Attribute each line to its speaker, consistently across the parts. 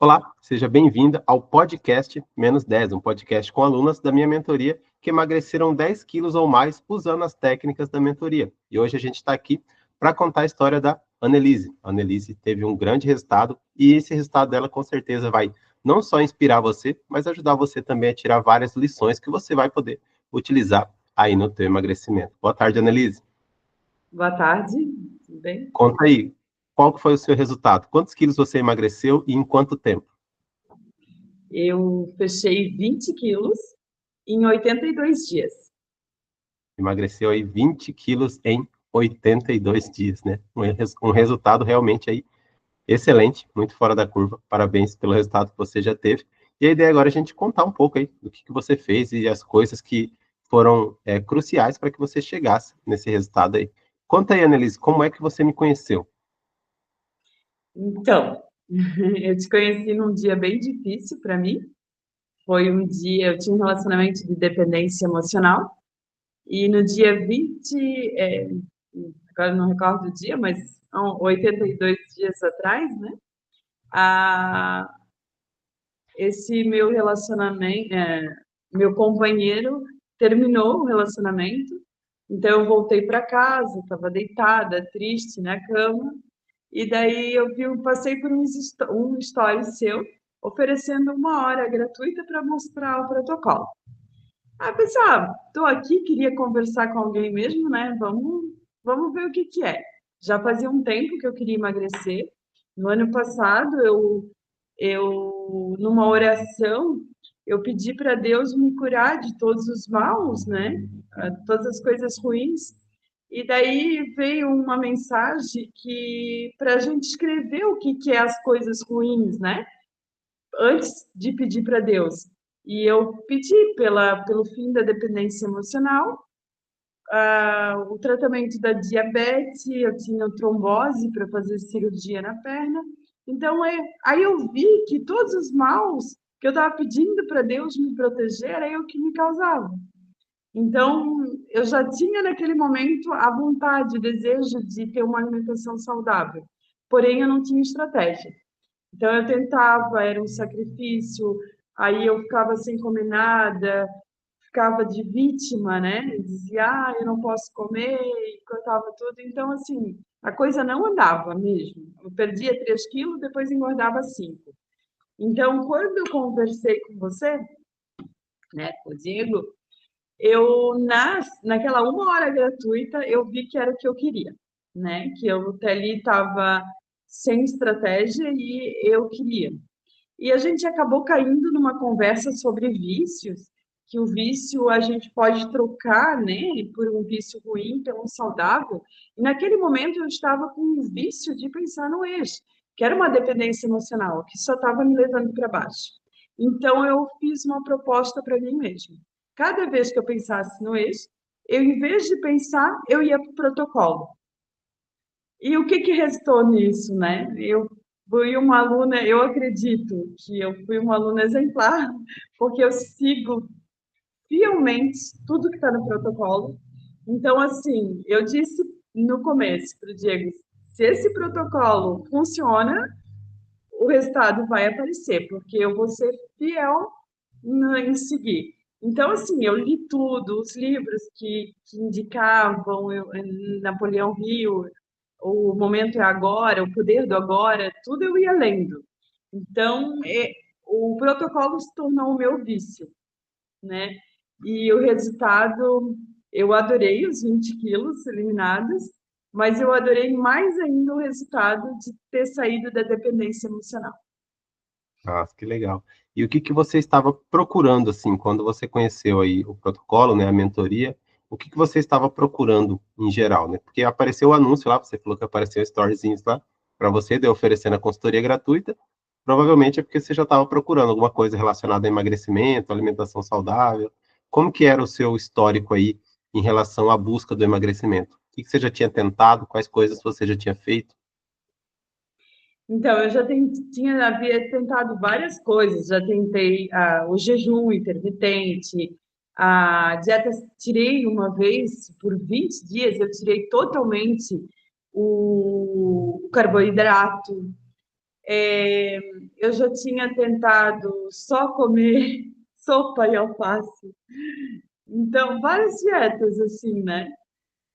Speaker 1: Olá, seja bem-vinda ao podcast Menos 10, um podcast com alunas da minha mentoria que emagreceram 10 quilos ou mais usando as técnicas da mentoria. E hoje a gente está aqui para contar a história da Annelise. A Annelise teve um grande resultado e esse resultado dela com certeza vai não só inspirar você, mas ajudar você também a tirar várias lições que você vai poder utilizar aí no teu emagrecimento. Boa tarde, Annelise.
Speaker 2: Boa tarde, tudo bem?
Speaker 1: Conta aí, qual que foi o seu resultado? Quantos quilos você emagreceu e em quanto tempo?
Speaker 2: Eu fechei 20 quilos em 82 dias.
Speaker 1: Emagreceu aí 20 quilos em 82 dias, né? Um resultado realmente aí excelente, muito fora da curva. Parabéns pelo resultado que você já teve. E a ideia agora é a gente contar um pouco aí do que você fez e as coisas que foram cruciais para que você chegasse nesse resultado aí. Conta aí, Annelise, como é que você me conheceu?
Speaker 2: Então, eu te conheci num dia bem difícil para mim. Foi um dia, eu tinha um relacionamento de dependência emocional, e no dia 20, agora não recordo o dia, mas são 82 dias atrás, né? A, esse meu relacionamento, meu companheiro terminou o relacionamento, então eu voltei para casa, estava deitada, triste na cama, e daí passei por um story seu oferecendo 1 hora gratuita para mostrar o protocolo. Aí eu pensei, tô aqui, queria conversar com alguém mesmo, né? Vamos ver o que que é. Já fazia um tempo que eu queria emagrecer. No ano passado, numa oração, eu pedi para Deus me curar de todos os maus, né? Todas as coisas ruins. E daí veio uma mensagem que para a gente escrever o que que é as coisas ruins, né? Antes de pedir para Deus. E eu pedi pelo fim da dependência emocional, o tratamento da diabetes, eu tinha trombose para fazer cirurgia na perna. Então, aí eu vi que todos os maus que eu estava pedindo para Deus me proteger era eu que me causava. Então, eu já tinha naquele momento a vontade, o desejo de ter uma alimentação saudável, porém eu não tinha estratégia. Então eu tentava, era um sacrifício, aí eu ficava sem comer nada, ficava de vítima, né? E dizia, eu não posso comer, e cortava tudo. Então, assim, a coisa não andava mesmo. Eu perdia 3 quilos, depois engordava 5. Então, quando eu conversei com você, né, com o Diego, naquela 1 hora gratuita, eu vi que era o que eu queria, né? Que eu até ali estava sem estratégia e eu queria. E a gente acabou caindo numa conversa sobre vícios, que o vício a gente pode trocar, né, por um vício ruim pelo saudável. E naquele momento eu estava com um vício de pensar no ex, que era uma dependência emocional, que só estava me levando para baixo. Então eu fiz uma proposta para mim mesma. Cada vez que eu pensasse no ex, eu, em vez de pensar, eu ia para o protocolo. E o que que restou nisso, né? Eu fui uma aluna, eu acredito que eu fui uma aluna exemplar, porque eu sigo fielmente tudo que está no protocolo. Então, assim, eu disse no começo para o Diego, se esse protocolo funciona, o resultado vai aparecer, porque eu vou ser fiel em seguir. Então, assim, eu li tudo, os livros que indicavam, Napoleão Hill, O Momento é Agora, O Poder do Agora, tudo eu ia lendo. Então, o protocolo se tornou o meu vício, né? E o resultado, eu adorei os 20 quilos eliminados, mas eu adorei mais ainda o resultado de ter saído da dependência emocional.
Speaker 1: Nossa, que legal. E o que que você estava procurando, assim, quando você conheceu aí o protocolo, né, a mentoria, o que que você estava procurando em geral, né? Porque apareceu o anúncio lá, você falou que apareceu storyzinhos lá para você, de oferecendo a consultoria gratuita, provavelmente é porque você já estava procurando alguma coisa relacionada a emagrecimento, alimentação saudável. Como que era o seu histórico aí em relação à busca do emagrecimento? O que que você já tinha tentado? Quais coisas você já tinha feito?
Speaker 2: Então, eu já havia tentado várias coisas, já tentei o jejum intermitente, a dieta, tirei uma vez, por 20 dias, eu tirei totalmente o carboidrato, Eu já tinha tentado só comer sopa e alface. Então, várias dietas, assim, né?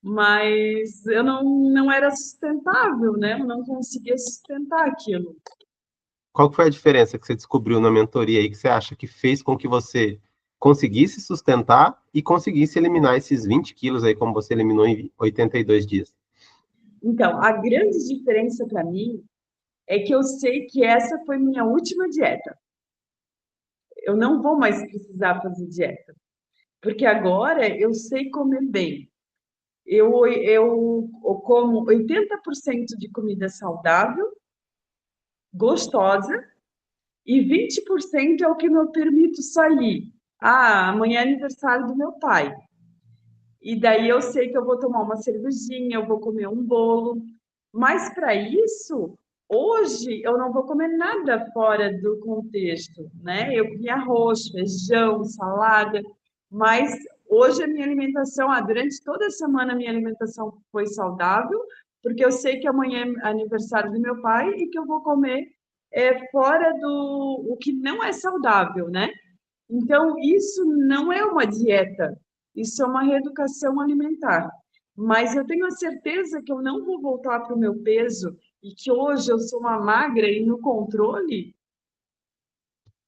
Speaker 2: Mas eu não era sustentável, né? Eu não conseguia sustentar aquilo.
Speaker 1: Qual que foi a diferença que você descobriu na mentoria aí que você acha que fez com que você conseguisse sustentar e conseguisse eliminar esses 20 quilos aí, como você eliminou em 82 dias?
Speaker 2: Então, a grande diferença para mim é que eu sei que essa foi minha última dieta. Eu não vou mais precisar fazer dieta, porque agora eu sei comer bem. Eu como 80% de comida saudável, gostosa, e 20% é o que me permito sair. Ah, amanhã é aniversário do meu pai. E daí eu sei que eu vou tomar uma cervejinha, eu vou comer um bolo. Mas para isso, hoje eu não vou comer nada fora do contexto, né? Eu comi arroz, feijão, salada, mas hoje a minha alimentação, durante toda a semana a minha alimentação foi saudável, porque eu sei que amanhã é aniversário do meu pai e que eu vou comer fora do o que não é saudável, né? Então, isso não é uma dieta, isso é uma reeducação alimentar. Mas eu tenho a certeza que eu não vou voltar para o meu peso e que hoje eu sou uma magra e no controle,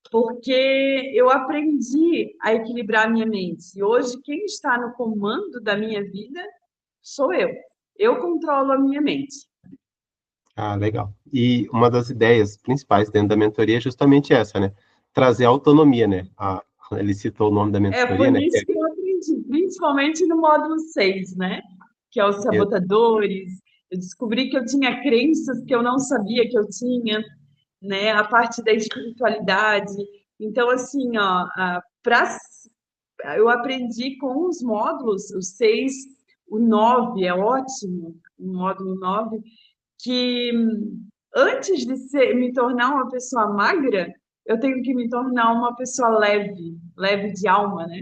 Speaker 2: porque eu aprendi a equilibrar a minha mente. E hoje, quem está no comando da minha vida sou eu. Eu controlo a minha mente.
Speaker 1: Ah, legal. E uma das ideias principais dentro da mentoria é justamente essa, né? Trazer autonomia, né? Ele citou o nome da
Speaker 2: É
Speaker 1: mentoria,
Speaker 2: por
Speaker 1: né?
Speaker 2: isso que eu aprendi, principalmente no módulo 6, né? Que é os
Speaker 1: É,
Speaker 2: sabotadores. Eu descobri que eu tinha crenças que eu não sabia que eu tinha, né? A parte da espiritualidade. Então, assim, ó, eu aprendi com os módulos, o 6, o 9 é ótimo, o módulo 9, que antes de me tornar uma pessoa magra, eu tenho que me tornar uma pessoa leve, leve de alma, né?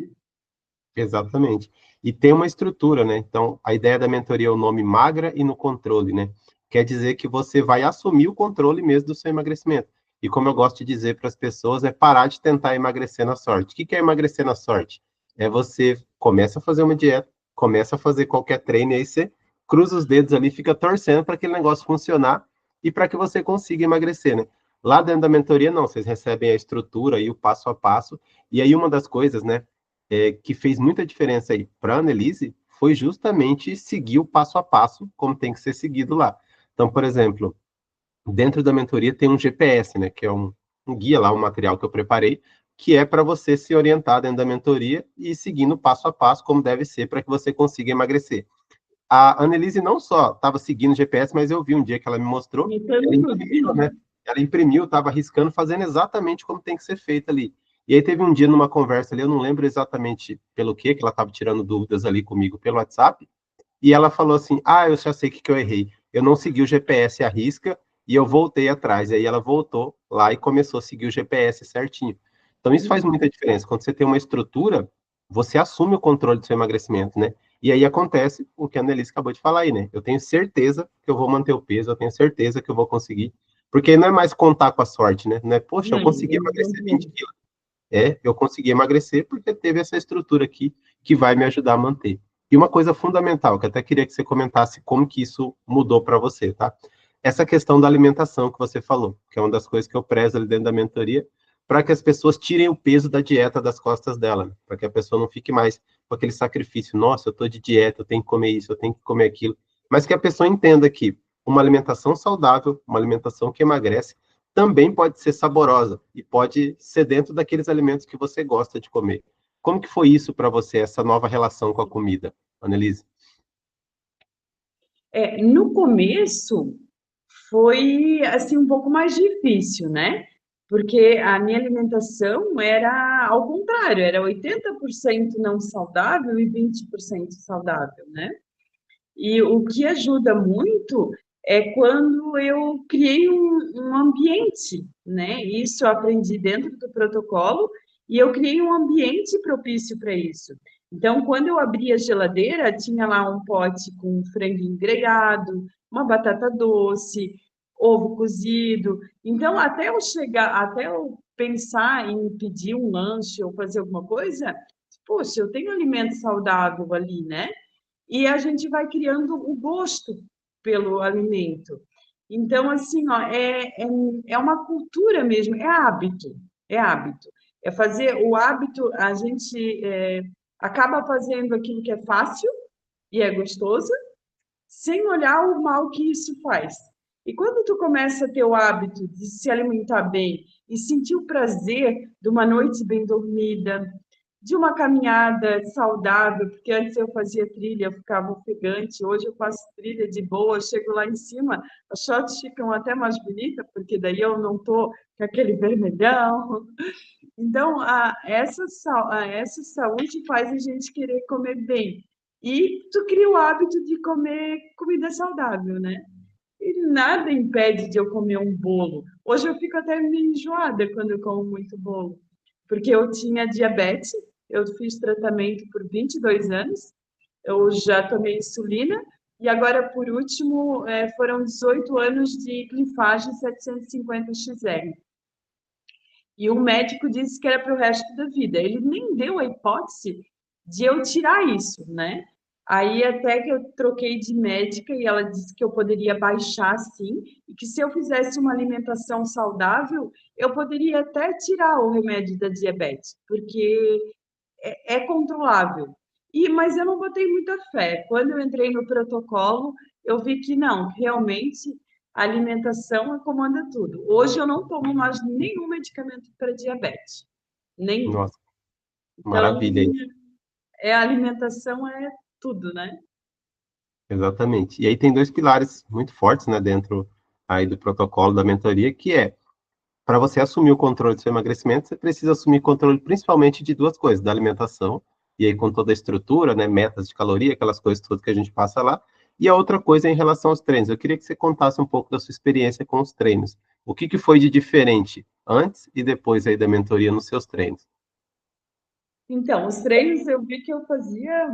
Speaker 1: exatamente. E tem uma estrutura, né? Então, a ideia da mentoria é o nome magra e no controle, né? Quer dizer que você vai assumir o controle mesmo do seu emagrecimento. E como eu gosto de dizer para as pessoas, é parar de tentar emagrecer na sorte. O que é emagrecer na sorte? É você começa a fazer uma dieta, começa a fazer qualquer treino, e aí você cruza os dedos ali, fica torcendo para aquele negócio funcionar e para que você consiga emagrecer, né? Lá dentro da mentoria, não, vocês recebem a estrutura e o passo a passo. E aí, uma das coisas, né? Que fez muita diferença aí para a Annelise foi justamente seguir o passo a passo, como tem que ser seguido lá. Então, por exemplo, dentro da mentoria tem um GPS, né, que é um guia lá, um material que eu preparei, que é para você se orientar dentro da mentoria e seguindo passo a passo, como deve ser, para que você consiga emagrecer. A Annelise não só estava seguindo o GPS, mas eu vi um dia que ela me mostrou,
Speaker 2: Imitando
Speaker 1: ela
Speaker 2: tudo.
Speaker 1: imprimiu, né? Ela imprimiu, estava riscando, fazendo exatamente como tem que ser feito ali. E aí teve um dia numa conversa ali, eu não lembro exatamente pelo que ela estava tirando dúvidas ali comigo pelo WhatsApp, e ela falou assim: Ah, eu já sei o que eu errei. Eu não segui o GPS à risca e eu voltei atrás. E aí ela voltou lá e começou a seguir o GPS certinho. Então isso faz muita diferença. Quando você tem uma estrutura, você assume o controle do seu emagrecimento, né? E aí acontece o que a Annelise acabou de falar aí, né? Eu tenho certeza que eu vou manter o peso, eu tenho certeza que eu vou conseguir. Porque não é mais contar com a sorte, né? Não é, poxa, eu
Speaker 2: Não,
Speaker 1: consegui emagrecer 20 quilos. Eu consegui emagrecer porque teve essa estrutura aqui que vai me ajudar a manter. E uma coisa fundamental, que eu até queria que você comentasse como que isso mudou para você, tá? Essa questão da alimentação que você falou, que é uma das coisas que eu prezo ali dentro da mentoria, para que as pessoas tirem o peso da dieta das costas dela, né? Para que a pessoa não fique mais com aquele sacrifício, nossa, eu estou de dieta, eu tenho que comer isso, eu tenho que comer aquilo, mas que a pessoa entenda que uma alimentação saudável, uma alimentação que emagrece, também pode ser saborosa e pode ser dentro daqueles alimentos que você gosta de comer. Como que foi isso para você, essa nova relação com a comida, Annelise?
Speaker 2: No começo foi assim um pouco mais difícil, né? Porque a minha alimentação era ao contrário, era 80% não saudável e 20% saudável, né? E o que ajuda muito é quando eu criei um ambiente, né? Isso eu aprendi dentro do protocolo e eu criei um ambiente propício para isso. Então, quando eu abri a geladeira, tinha lá um pote com frango grelhado, uma batata doce, ovo cozido. Então, até eu pensar em pedir um lanche ou fazer alguma coisa, poxa, eu tenho alimento saudável ali, né? E a gente vai criando o gosto pelo alimento. Então, assim, ó, é uma cultura mesmo, é hábito, é hábito. É fazer o hábito, a gente acaba fazendo aquilo que é fácil e é gostoso, sem olhar o mal que isso faz. E quando tu começa a ter o hábito de se alimentar bem e sentir o prazer de uma noite bem dormida, de uma caminhada saudável, porque antes eu fazia trilha, eu ficava ofegante, hoje eu faço trilha de boa, chego lá em cima, as fotos ficam até mais bonitas, porque daí eu não estou com aquele vermelhão. Então, essa saúde faz a gente querer comer bem. E tu cria o hábito de comer comida saudável, né? E nada impede de eu comer um bolo. Hoje eu fico até meio enjoada quando eu como muito bolo, porque eu tinha diabetes, eu fiz tratamento por 22 anos, eu já tomei insulina, e agora, por último, foram 18 anos de glifagem 750XR. E o médico disse que era para o resto da vida. Ele nem deu a hipótese de eu tirar isso, né? Aí até que eu troquei de médica e ela disse que eu poderia baixar sim, e que se eu fizesse uma alimentação saudável, eu poderia até tirar o remédio da diabetes, porque é controlável. Mas eu não botei muita fé. Quando eu entrei no protocolo, eu vi que não, realmente a alimentação comanda tudo. Hoje eu não tomo mais nenhum medicamento para diabetes, nenhum.
Speaker 1: Nossa,
Speaker 2: Então,
Speaker 1: maravilha isso.
Speaker 2: a alimentação é tudo, né?
Speaker 1: Exatamente. E aí tem dois pilares muito fortes, né, dentro aí do protocolo da mentoria, que é, para você assumir o controle do seu emagrecimento, você precisa assumir controle principalmente de duas coisas, da alimentação, e aí com toda a estrutura, né, metas de caloria, aquelas coisas todas que a gente passa lá, e a outra coisa é em relação aos treinos. Eu queria que você contasse um pouco da sua experiência com os treinos. O que que foi de diferente antes e depois aí da mentoria nos seus treinos?
Speaker 2: Então, os treinos eu vi que eu fazia,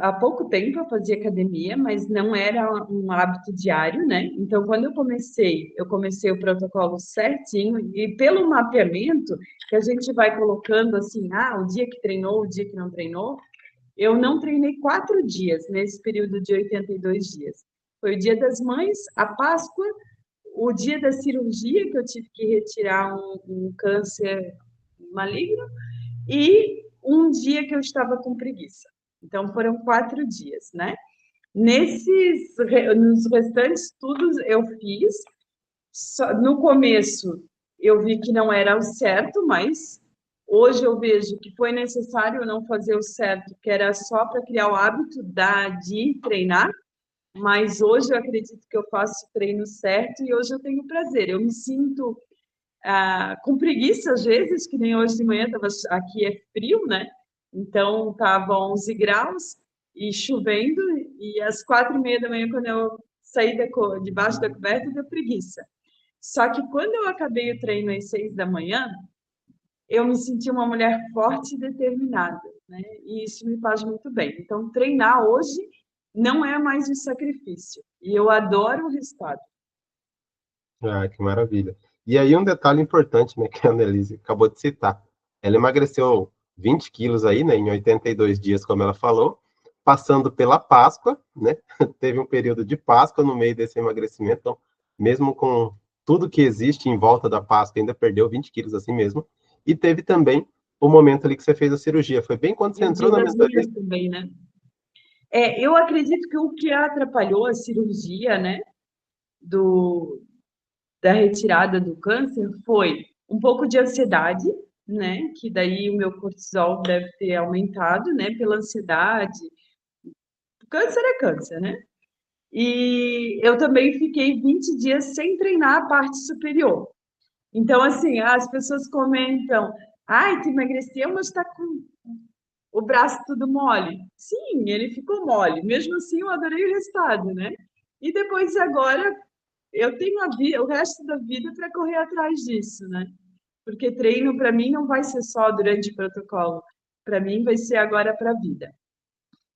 Speaker 2: há pouco tempo eu fazia academia, mas não era um hábito diário, né? Então, quando eu comecei o protocolo certinho e pelo mapeamento que a gente vai colocando assim, o dia que treinou, o dia que não treinou, eu não treinei 4 dias nesse período de 82 dias. Foi o Dia das Mães, a Páscoa, o dia da cirurgia, que eu tive que retirar um câncer maligno, e um dia que eu estava com preguiça. Então, foram 4 dias, né? Nos restantes, tudo eu fiz. No começo, eu vi que não era o certo, mas hoje eu vejo que foi necessário não fazer o certo, que era só para criar o hábito de treinar, mas hoje eu acredito que eu faço o treino certo e hoje eu tenho prazer. Eu me sinto com preguiça às vezes, que nem hoje de manhã, aqui é frio, né? Então, estava 11 graus e chovendo, e às 4h30 da manhã, quando eu saí debaixo da coberta, deu preguiça. Só que quando eu acabei o treino às 6 da manhã, eu me senti uma mulher forte e determinada, né? E isso me faz muito bem. Então, treinar hoje não é mais um sacrifício. E eu adoro o resultado.
Speaker 1: Ah, que maravilha. E aí um detalhe importante, né, que a Annelise acabou de citar. Ela emagreceu 20 quilos aí, né, em 82 dias, como ela falou, passando pela Páscoa, né? Teve um período de Páscoa no meio desse emagrecimento, então, mesmo com tudo que existe em volta da Páscoa, ainda perdeu 20 quilos assim mesmo. E teve também o momento ali que você fez a cirurgia. Foi bem quando você
Speaker 2: E o
Speaker 1: entrou
Speaker 2: Dia
Speaker 1: na
Speaker 2: das
Speaker 1: mentoria.
Speaker 2: Mães também, né? Eu acredito que o que atrapalhou a cirurgia, né, do, da retirada do câncer foi um pouco de ansiedade, né, que daí o meu cortisol deve ter aumentado, né, pela ansiedade. Câncer é câncer, né? E eu também fiquei 20 dias sem treinar a parte superior. Então, assim, as pessoas comentam, ai, tu emagreceu, mas está com o braço tudo mole. Sim, ele ficou mole. Mesmo assim, eu adorei o resultado, né? E depois, agora, eu tenho o resto da vida para correr atrás disso, né? Porque treino, para mim, não vai ser só durante o protocolo. Para mim, vai ser agora para a vida.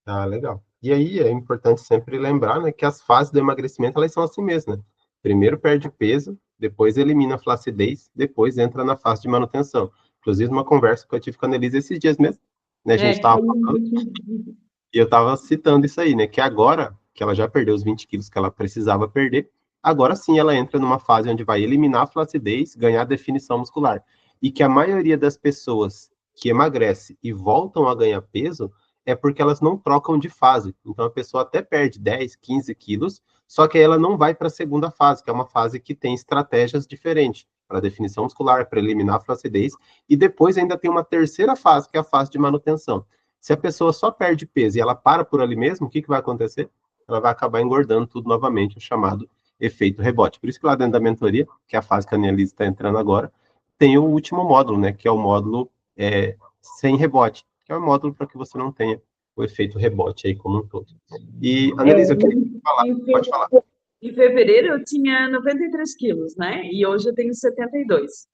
Speaker 1: Ah, legal. E aí é importante sempre lembrar, né, que as fases do emagrecimento, elas são assim mesmo, né? Primeiro perde peso, depois elimina a flacidez, depois entra na fase de manutenção. Inclusive, uma conversa que eu tive com a Annelise esses dias mesmo, né? A gente
Speaker 2: É,
Speaker 1: estava falando, e eu estava citando isso aí, né? Que agora que ela já perdeu os 20 quilos que ela precisava perder, agora sim ela entra numa fase onde vai eliminar a flacidez, ganhar definição muscular. E que a maioria das pessoas que emagrece e voltam a ganhar peso é porque elas não trocam de fase. Então a pessoa até perde 10, 15 quilos, só que aí ela não vai para a segunda fase, que é uma fase que tem estratégias diferentes para definição muscular, para eliminar a flacidez, e depois ainda tem uma terceira fase, que é a fase de manutenção. Se a pessoa só perde peso e ela para por ali mesmo, o que, que vai acontecer? Ela vai acabar engordando tudo novamente, o chamado efeito rebote. Por isso que lá dentro da mentoria, que é a fase que a Annelise está entrando agora, tem o último módulo, né? Que é o módulo sem rebote, que é o módulo para que você não tenha o efeito rebote aí como um todo. E,
Speaker 2: é,
Speaker 1: Annelise, eu queria falar, pode falar.
Speaker 2: em fevereiro eu tinha 93 quilos, né? E hoje eu tenho 72.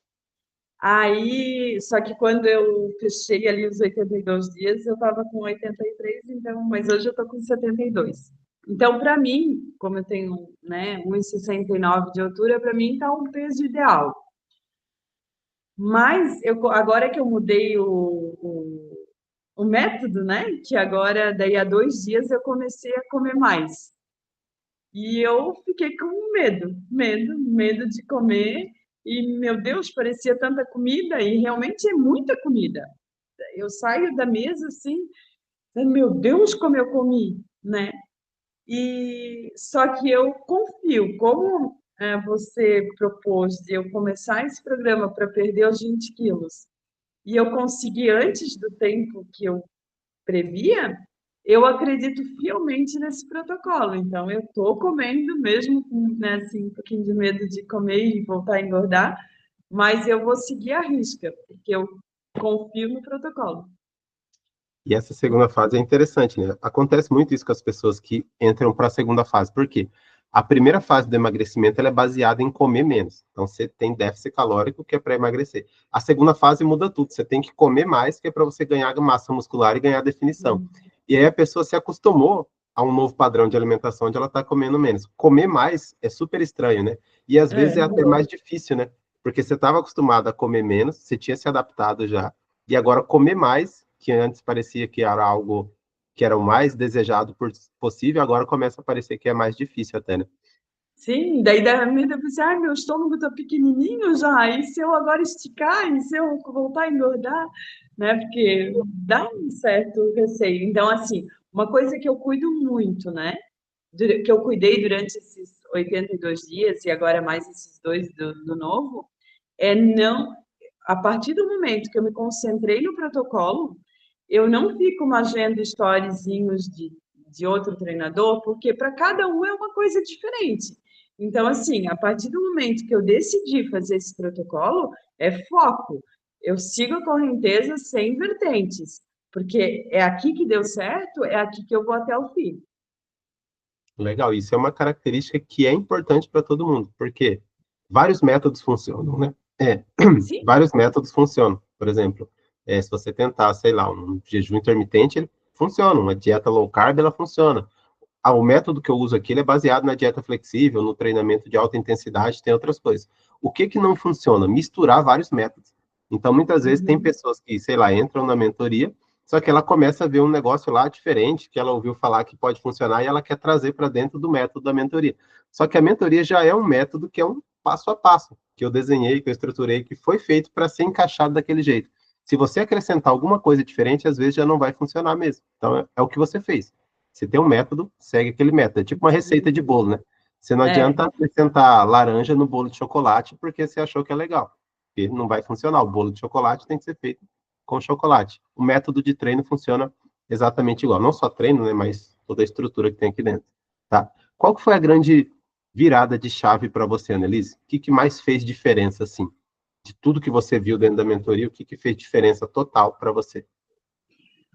Speaker 2: Aí, só que quando eu fechei ali os 82 dias, eu estava com 83, então, mas hoje eu tô com 72. Então, para mim, como eu tenho, né, 1,69 de altura, para mim tá um peso ideal. Mas eu, agora que eu mudei o método, né, que agora, daí há 2 dias, eu comecei a comer mais. E eu fiquei com medo de comer. E, meu Deus, parecia tanta comida, e realmente é muita comida. Eu saio da mesa assim, meu Deus, como eu comi, né? E só que eu confio, como você propôs de eu começar esse programa para perder os 20 quilos, e eu consegui antes do tempo que eu previa, eu acredito fielmente nesse protocolo. Então, eu estou comendo, mesmo com né, assim, um pouquinho de medo de comer e voltar a engordar, mas eu vou seguir a risca, porque eu confio no protocolo.
Speaker 1: E essa segunda fase é interessante, né? Acontece muito isso com as pessoas que entram para a segunda fase. Por quê? A primeira fase do emagrecimento ela é baseada em comer menos. Então, você tem déficit calórico, que é para emagrecer. A segunda fase muda tudo. Você tem que comer mais, que é para você ganhar massa muscular e ganhar definição. E aí a pessoa se acostumou a um novo padrão de alimentação onde ela está comendo menos. Comer mais é super estranho, né? E às vezes é
Speaker 2: É,
Speaker 1: até mais difícil, né? Porque você estava acostumado a comer menos, você tinha se adaptado já, e agora comer mais, que antes parecia que era algo que era o mais desejado possível, agora começa a parecer que é mais difícil até, né?
Speaker 2: sim, daí da minha eu pensei, ai, meu estômago tá pequenininho já, e se eu agora esticar, e se eu voltar a engordar, né? Porque dá um certo receio. Então, assim, uma coisa que eu cuido muito, né? Que eu cuidei durante esses 82 dias e agora mais esses dois do novo, é não, a partir do momento que eu me concentrei no protocolo, eu não fico magendo storyzinhos de outro treinador, porque para cada um é uma coisa diferente. Então, assim, a partir do momento que eu decidi fazer esse protocolo, é foco. Eu sigo a correnteza sem vertentes, porque é aqui que deu certo, é aqui que eu vou até o fim.
Speaker 1: Legal, isso é uma característica que é importante para todo mundo, porque vários métodos funcionam, né? É,
Speaker 2: Sim.
Speaker 1: vários métodos funcionam. Por exemplo, se você tentar, sei lá, um jejum intermitente, ele funciona. Uma dieta low carb, ela funciona. Ah, o método que eu uso aqui ele é baseado na dieta flexível, no treinamento de alta intensidade, tem outras coisas. O que que não funciona? Misturar vários métodos. Então, muitas vezes tem
Speaker 2: Uhum.
Speaker 1: pessoas que, sei lá, entram na mentoria, só que ela começa a ver um negócio lá diferente, que ela ouviu falar que pode funcionar e ela quer trazer para dentro do método da mentoria. Só que a mentoria já é um método que é um passo a passo, que eu desenhei, que eu estruturei, que foi feito para ser encaixado daquele jeito. Se você acrescentar alguma coisa diferente, às vezes já não vai funcionar mesmo. Então, é o que você fez. Você tem um método, segue aquele método. É tipo uma receita de bolo, né? Você não
Speaker 2: É,
Speaker 1: adianta acrescentar laranja no bolo de chocolate porque você achou que é legal. Porque não vai funcionar. O bolo de chocolate tem que ser feito com chocolate. O método de treino funciona exatamente igual. Não só treino, né? Mas toda a estrutura que tem aqui dentro. Tá? Qual que foi a grande virada de chave para você, Annelise? O que, que mais fez diferença, assim? De tudo que você viu dentro da mentoria, o que, que fez diferença total para você?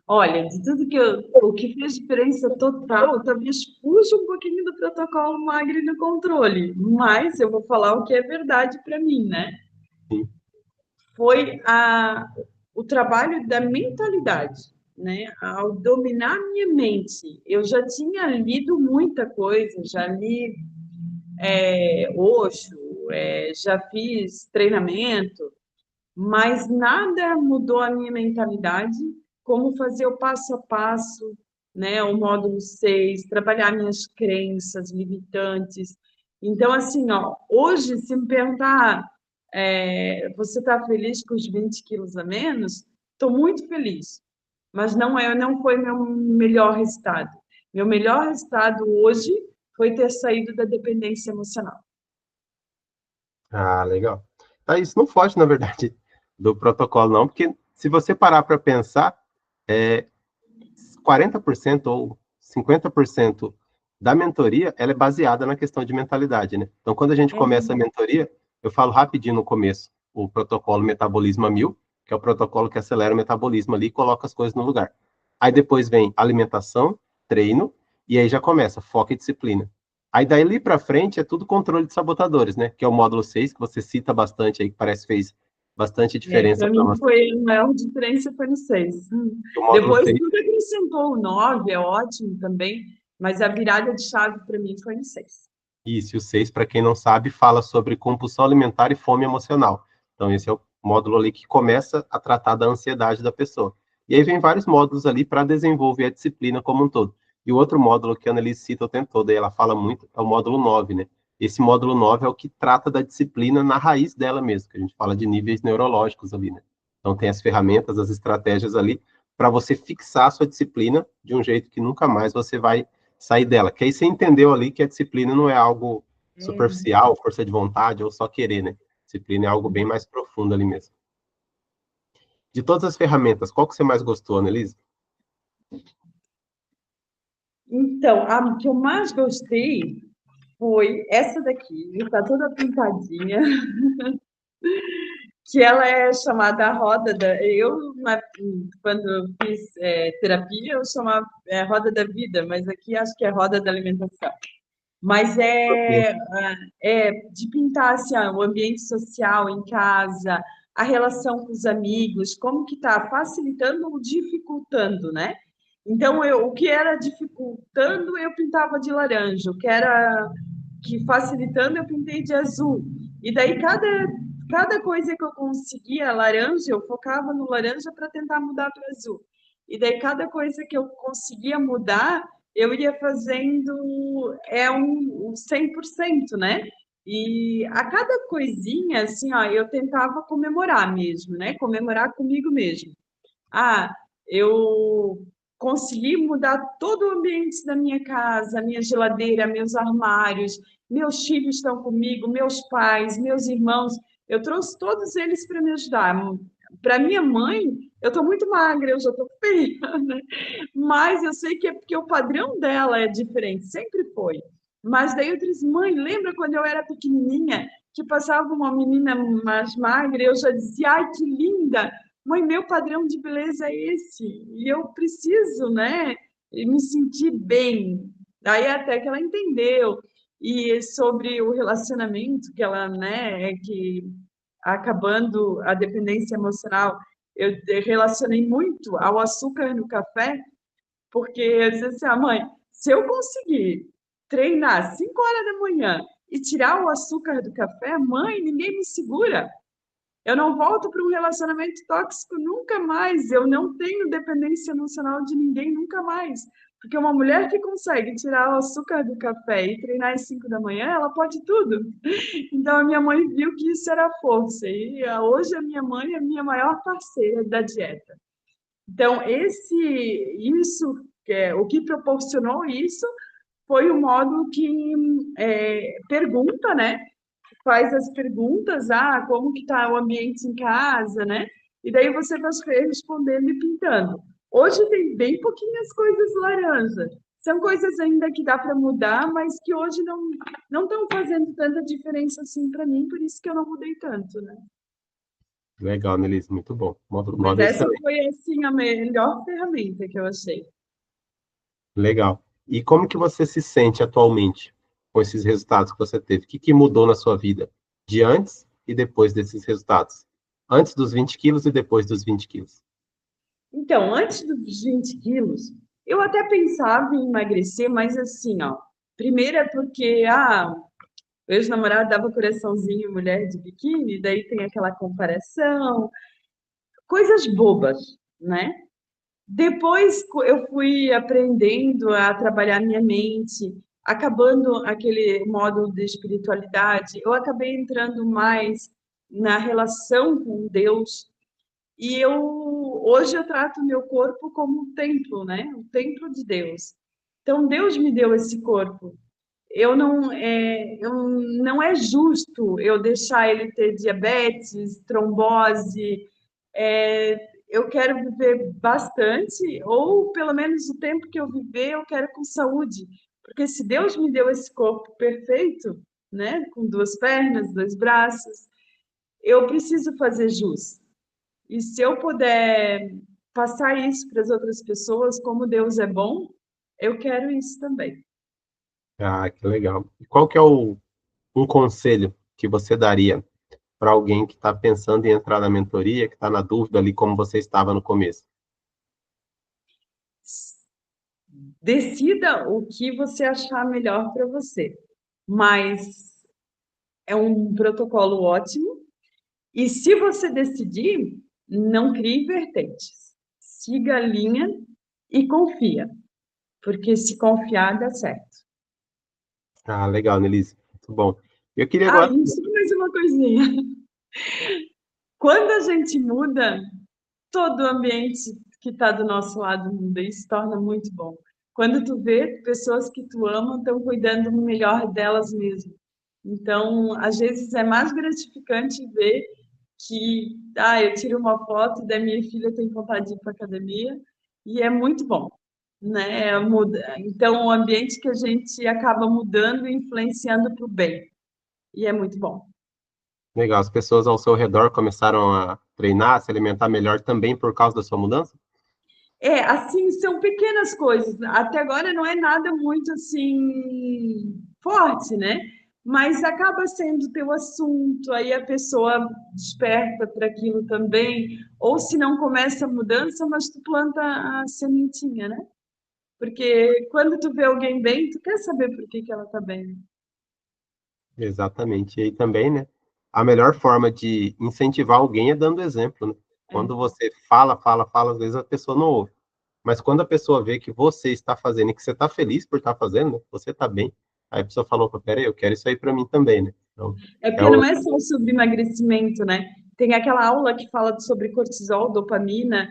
Speaker 2: olha, de tudo que o que fez diferença total, talvez fuja um pouquinho do protocolo magre no controle, mas eu vou falar o que é verdade para mim, né?
Speaker 1: Sim,
Speaker 2: Foi o trabalho da mentalidade, né? Ao dominar minha mente, eu já tinha lido muita coisa, já li Osho, já fiz treinamento, mas nada mudou a minha mentalidade, como fazer o passo a passo, né? O módulo 6, trabalhar minhas crenças limitantes. Então, assim, ó, hoje, se me perguntar, você está feliz com os 20 quilos a menos? Estou muito feliz, mas não foi meu melhor resultado. Meu melhor resultado hoje foi ter saído da dependência emocional.
Speaker 1: Ah, legal. Tá, isso não foge, na verdade, do protocolo, não, porque se você parar para pensar, é, 40% ou 50% da mentoria, ela é baseada na questão de mentalidade, né? Então, quando a gente começa a
Speaker 2: Uhum.
Speaker 1: mentoria, eu falo rapidinho no começo, o protocolo Metabolismo a 1000, que é o protocolo que acelera o metabolismo ali e coloca as coisas no lugar. Aí depois vem alimentação, treino, e aí já começa foco e disciplina. Aí daí para frente é tudo controle de sabotadores, né? Que é o módulo 6 que você cita bastante aí, que parece que fez bastante diferença
Speaker 2: Para
Speaker 1: para
Speaker 2: mim
Speaker 1: você.
Speaker 2: foi a maior diferença foi no 6.
Speaker 1: O módulo
Speaker 2: Depois
Speaker 1: 6.
Speaker 2: tudo acrescentou o 9, é ótimo também, mas a virada de chave para mim foi no 6.
Speaker 1: Isso, e o 6, para quem não sabe, fala sobre compulsão alimentar e fome emocional. Então, esse é o módulo ali que começa a tratar da ansiedade da pessoa. E aí vem vários módulos ali para desenvolver a disciplina como um todo. E o outro módulo que a Annelise cita o tempo todo, e ela fala muito, é o módulo 9, né? Esse módulo 9 é o que trata da disciplina na raiz dela mesmo, que a gente fala de níveis neurológicos ali, né? Então, tem as ferramentas, as estratégias ali para você fixar a sua disciplina de um jeito que nunca mais você vai sair dela. Que aí você entendeu ali que a disciplina não é algo superficial, força de vontade ou só querer, né? Disciplina é algo bem mais profundo ali mesmo. De todas as ferramentas, qual que você mais gostou, Annelise?
Speaker 2: Então, a que eu mais gostei foi essa daqui, está toda pintadinha, que ela é chamada Roda da. Quando eu fiz terapia, eu chamava Roda da Vida, mas aqui acho que é Roda da Alimentação. Mas de pintar assim, ó, o ambiente social em casa, a relação com os amigos, como que está facilitando ou dificultando, né? Então, o que era dificultando, eu pintava de laranja, o que era que facilitando, eu pintei de azul. E daí, cada coisa que eu conseguia laranja, eu focava no laranja para tentar mudar para azul. E daí, cada coisa que eu conseguia mudar, eu ia fazendo um 100%, né? E a cada coisinha, assim, ó, eu tentava comemorar mesmo, né? Comemorar comigo mesmo. Ah, eu consegui mudar todo o ambiente da minha casa, minha geladeira, meus armários, meus filhos estão comigo, meus pais, meus irmãos. Eu trouxe todos eles para me ajudar. Para minha mãe, eu estou muito magra, eu já estou feia, né? Mas eu sei que é porque o padrão dela é diferente, sempre foi. Mas daí eu disse, mãe, lembra quando eu era pequenininha, que passava uma menina mais magra, e eu já dizia, ai, que linda! Mãe, meu padrão de beleza é esse, e eu preciso, né, me sentir bem. Aí até que ela entendeu. E sobre o relacionamento que ela, né, que acabando a dependência emocional, eu relacionei muito ao açúcar no café, porque eu disse assim, mãe, se eu conseguir treinar 5 horas da manhã e tirar o açúcar do café, mãe, ninguém me segura. Eu não volto para um relacionamento tóxico nunca mais. Eu não tenho dependência emocional de ninguém nunca mais. Porque uma mulher que consegue tirar o açúcar do café e treinar às 5 da manhã, ela pode tudo. Então a minha mãe viu que isso era força. E hoje a minha mãe é a minha maior parceira da dieta. Então, o que proporcionou isso foi o modo que pergunta, né? Faz as perguntas, como que está o ambiente em casa, né? E daí você vai respondendo e pintando. Hoje tem bem pouquinhas coisas laranja. São coisas ainda que dá para mudar, mas que hoje não estão fazendo tanta diferença assim para mim, por isso que eu não mudei tanto, né?
Speaker 1: Legal, Annelise, muito bom. Módulo
Speaker 2: Mas
Speaker 1: 9 é
Speaker 2: essa
Speaker 1: excelente.
Speaker 2: foi assim a melhor ferramenta que eu achei.
Speaker 1: Legal. E como que você se sente atualmente com esses resultados que você teve? O que que mudou na sua vida de antes e depois desses resultados? Antes dos 20 quilos e depois dos 20 quilos.
Speaker 2: Então, antes dos 20 quilos, eu até pensava em emagrecer, mas assim, ó, primeiro é porque, O ex-namorado dava coraçãozinho, mulher de biquíni, daí tem aquela comparação, coisas bobas, né? Depois eu fui aprendendo a trabalhar minha mente, acabando aquele módulo de espiritualidade, eu acabei entrando mais na relação com Deus. E hoje eu trato o meu corpo como um templo, né? Um templo de Deus. Então Deus me deu esse corpo. Não é justo eu deixar ele ter diabetes, trombose. Eu quero viver bastante, ou pelo menos o tempo que eu viver, eu quero com saúde. Porque se Deus me deu esse corpo perfeito, né, com duas pernas, dois braços, eu preciso fazer jus. E se eu puder passar isso para as outras pessoas, como Deus é bom, eu quero isso também.
Speaker 1: Ah, que legal. E qual que é um conselho que você daria para alguém que está pensando em entrar na mentoria, que está na dúvida ali como você estava no começo?
Speaker 2: Decida o que você achar melhor para você, mas é um protocolo ótimo. E se você decidir, não crie vertentes. Siga a linha e confia, porque se confiar dá certo.
Speaker 1: Ah, legal, Nelise. Muito bom. Eu queria
Speaker 2: Ah,
Speaker 1: agora.
Speaker 2: e só mais uma coisinha. Quando a gente muda, todo o ambiente que está do nosso lado muda e se torna muito bom. Quando tu vê, pessoas que tu ama estão cuidando melhor delas mesmas. Então, às vezes é mais gratificante ver que, eu tiro uma foto da minha filha tem vontade de ir para academia e é muito bom, né? Muda. Então, o ambiente que a gente acaba mudando e influenciando para o bem e é muito bom.
Speaker 1: Legal, as pessoas ao seu redor começaram a treinar, a se alimentar melhor também por causa da sua mudança?
Speaker 2: Assim, são pequenas coisas. Até agora não é nada muito assim forte, né? Mas acaba sendo teu assunto, aí a pessoa desperta para aquilo também, ou se não começa a mudança, mas tu planta a sementinha, né? Porque quando tu vê alguém bem, tu quer saber por que que ela tá bem.
Speaker 1: Exatamente. E aí também, né? A melhor forma de incentivar alguém é dando exemplo, né?
Speaker 2: É.
Speaker 1: Quando você fala, fala, fala, às vezes a pessoa não ouve. Mas quando a pessoa vê que você está fazendo e que você está feliz por estar fazendo, né? Você está bem, aí a pessoa falou, peraí, eu quero isso aí para mim também, né? Então,
Speaker 2: É
Speaker 1: é
Speaker 2: porque
Speaker 1: o...
Speaker 2: não é só sobre emagrecimento, né? Tem aquela aula que fala sobre cortisol, dopamina.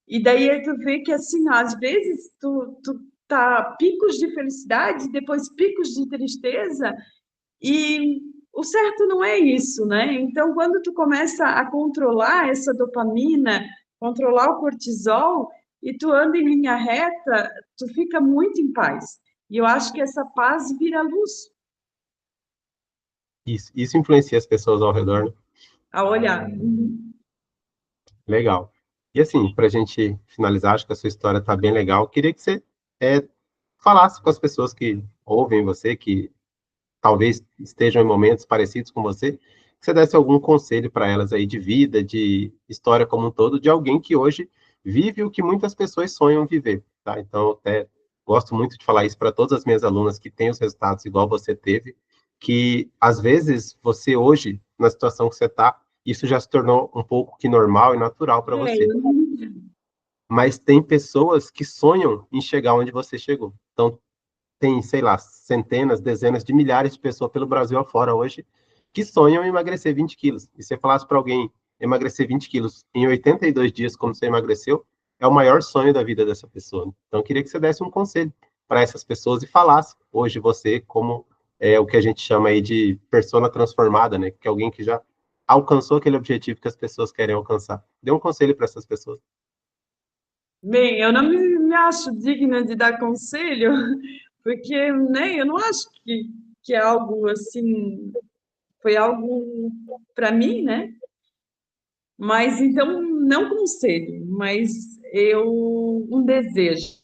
Speaker 2: E daí tu vê que, assim, às vezes tu tá picos de felicidade, depois picos de tristeza, e o certo não é isso, né? Então, quando tu começa a controlar essa dopamina, controlar o cortisol, e tu anda em linha reta, tu fica muito em paz. E eu acho que essa paz vira luz
Speaker 1: isso influencia as pessoas ao redor, né?
Speaker 2: a olhar. Uhum.
Speaker 1: Legal. E assim, para a gente finalizar, acho que a sua história está bem legal. Eu queria que você é, falasse com as pessoas que ouvem você, que talvez estejam em momentos parecidos com você, que você desse algum conselho para elas aí de vida, de história como um todo, de alguém que hoje vive o que muitas pessoas sonham viver, tá? Então, eu até gosto muito de falar isso para todas as minhas alunas que têm os resultados igual você teve, que às vezes você hoje, na situação que você está, isso já se tornou um pouco que normal e natural para
Speaker 2: É,
Speaker 1: você. Mas tem pessoas que sonham em chegar onde você chegou. Então, tem, sei lá, centenas, dezenas de milhares de pessoas pelo Brasil afora hoje que sonham em emagrecer 20 quilos. E se você falasse para alguém emagrecer 20 quilos em 82 dias, como você emagreceu, é o maior sonho da vida dessa pessoa. Então, eu queria que você desse um conselho para essas pessoas e falasse hoje você como o que a gente chama aí de persona transformada, né? Que é alguém que já alcançou aquele objetivo que as pessoas querem alcançar. Dê um conselho para essas pessoas.
Speaker 2: bem, eu não me acho digna de dar conselho, porque, né, eu não acho que é algo assim, foi algo para mim, né? Mas então, não conselho, mas um desejo.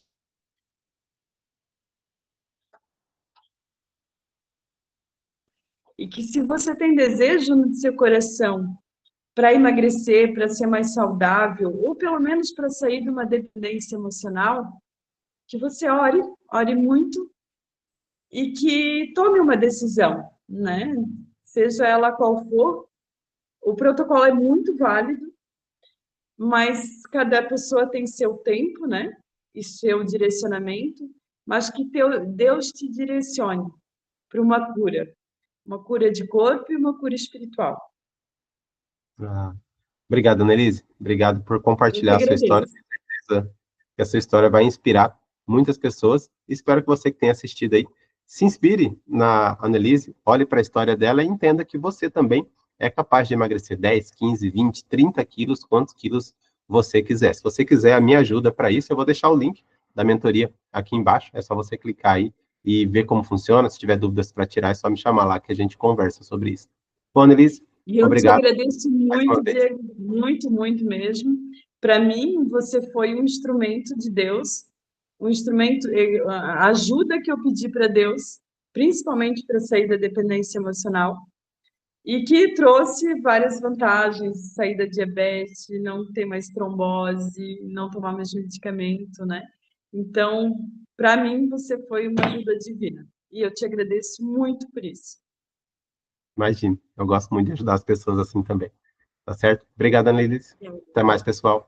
Speaker 2: E que se você tem desejo no seu coração para emagrecer, para ser mais saudável, ou pelo menos para sair de uma dependência emocional, que você ore, ore muito e que tome uma decisão. né? Seja ela qual for, o protocolo é muito válido, mas cada pessoa tem seu tempo, né? E seu direcionamento, mas que Deus te direcione para uma cura de corpo e uma cura espiritual.
Speaker 1: Ah, obrigado, Annelise. Obrigado por
Speaker 2: Eu que
Speaker 1: compartilhar a sua história.
Speaker 2: agradeço.
Speaker 1: Tenho certeza que essa história vai inspirar muitas pessoas. Espero que você que tenha assistido aí se inspire na Annelise, olhe para a história dela e entenda que você também é capaz de emagrecer 10, 15, 20, 30 quilos, quantos quilos você quiser. Se você quiser a minha ajuda para isso, eu vou deixar o link da mentoria aqui embaixo. É só você clicar aí e ver como funciona. Se tiver dúvidas para tirar, é só me chamar lá que a gente conversa sobre isso. Bom, Annelise,
Speaker 2: E eu te
Speaker 1: obrigado
Speaker 2: agradeço
Speaker 1: mais uma
Speaker 2: muito,
Speaker 1: vez.
Speaker 2: Diego, muito, muito mesmo. Para mim, você foi um instrumento de Deus, um instrumento, a ajuda que eu pedi para Deus, principalmente para sair da dependência emocional, e que trouxe várias vantagens, sair da diabetes, não ter mais trombose, não tomar mais medicamento, né? Então, para mim, você foi uma ajuda divina. E eu te agradeço muito por isso.
Speaker 1: Imagine, eu gosto muito de ajudar as pessoas assim também. Tá certo? Obrigado, Annelise. Até mais, pessoal.